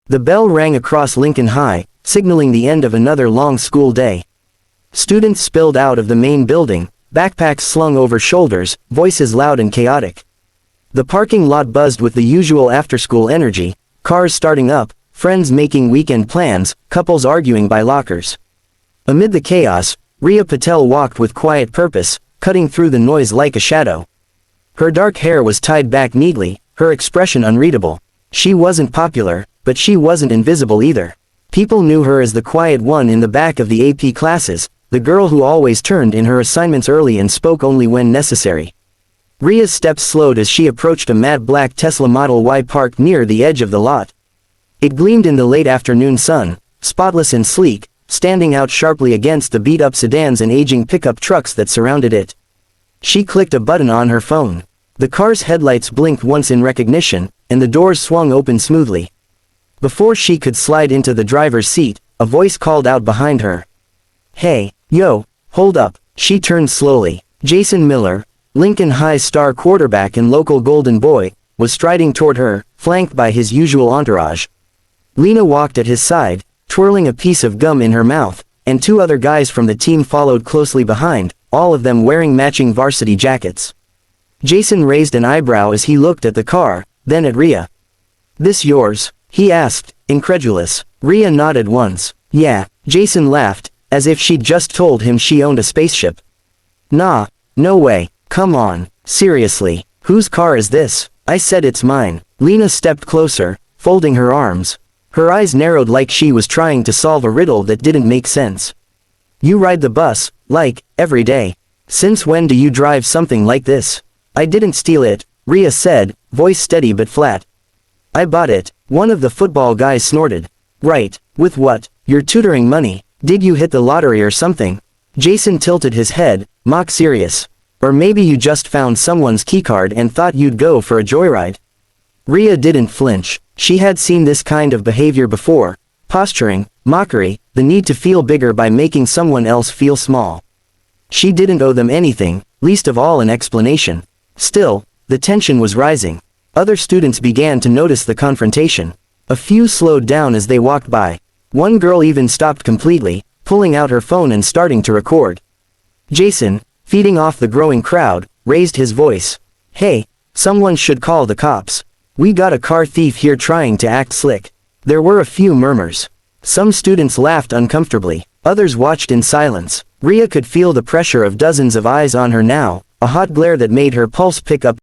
The bell rang across Lincoln High, signaling the end of another long school day. Students spilled out of the main building, backpacks slung over shoulders, voices loud and chaotic. The parking lot buzzed with the usual after-school energy, cars starting up, friends making weekend plans, couples arguing by lockers. Amid the chaos, Rhea Patel walked with quiet purpose, cutting through the noise like a shadow. Her dark hair was tied back neatly, her expression unreadable. She wasn't popular, but she wasn't invisible either. People knew her as the quiet one in the back of the AP classes, the girl who always turned in her assignments early and spoke only when necessary. Rhea's steps slowed as she approached a matte black Tesla Model Y parked near the edge of the lot. It gleamed in the late afternoon sun, spotless and sleek, standing out sharply against the beat-up sedans and aging pickup trucks that surrounded it. She clicked a button on her phone. The car's headlights blinked once in recognition, and the doors swung open smoothly. Before she could slide into the driver's seat, a voice called out behind her. "Hey, yo, hold up." She turned slowly. Jason Miller, Lincoln High's star quarterback and local golden boy, was striding toward her, flanked by his usual entourage. Lena walked at his side, twirling a piece of gum in her mouth, and two other guys from the team followed closely behind, all of them wearing matching varsity jackets. Jason raised an eyebrow as he looked at the car, then at Rhea. "This yours?" he asked, incredulous. Rhea nodded once. "Yeah." Jason laughed, as if she'd just told him she owned a spaceship. "Nah, no way, come on, seriously, whose car is this?" "I said it's mine." Lena stepped closer, folding her arms. Her eyes narrowed like she was trying to solve a riddle that didn't make sense. "You ride the bus, like, every day. Since when do you drive something like this?" "I didn't steal it," Rhea said, voice steady but flat. "I bought it." One of the football guys snorted. "Right, with what? Your tutoring money. Did you hit the lottery or something?" Jason tilted his head, mock serious. "Or maybe you just found someone's keycard and thought you'd go for a joyride." Rhea didn't flinch. She had seen this kind of behavior before: posturing, mockery, the need to feel bigger by making someone else feel small. She didn't owe them anything, least of all an explanation. Still, the tension was rising. Other students began to notice the confrontation. A few slowed down as they walked by. One girl even stopped completely, pulling out her phone and starting to record. Jason, feeding off the growing crowd, raised his voice. "Hey, someone should call the cops. We got a car thief here trying to act slick." There were a few murmurs. Some students laughed uncomfortably. Others watched in silence. Rhea could feel the pressure of dozens of eyes on her now, a hot glare that made her pulse pick up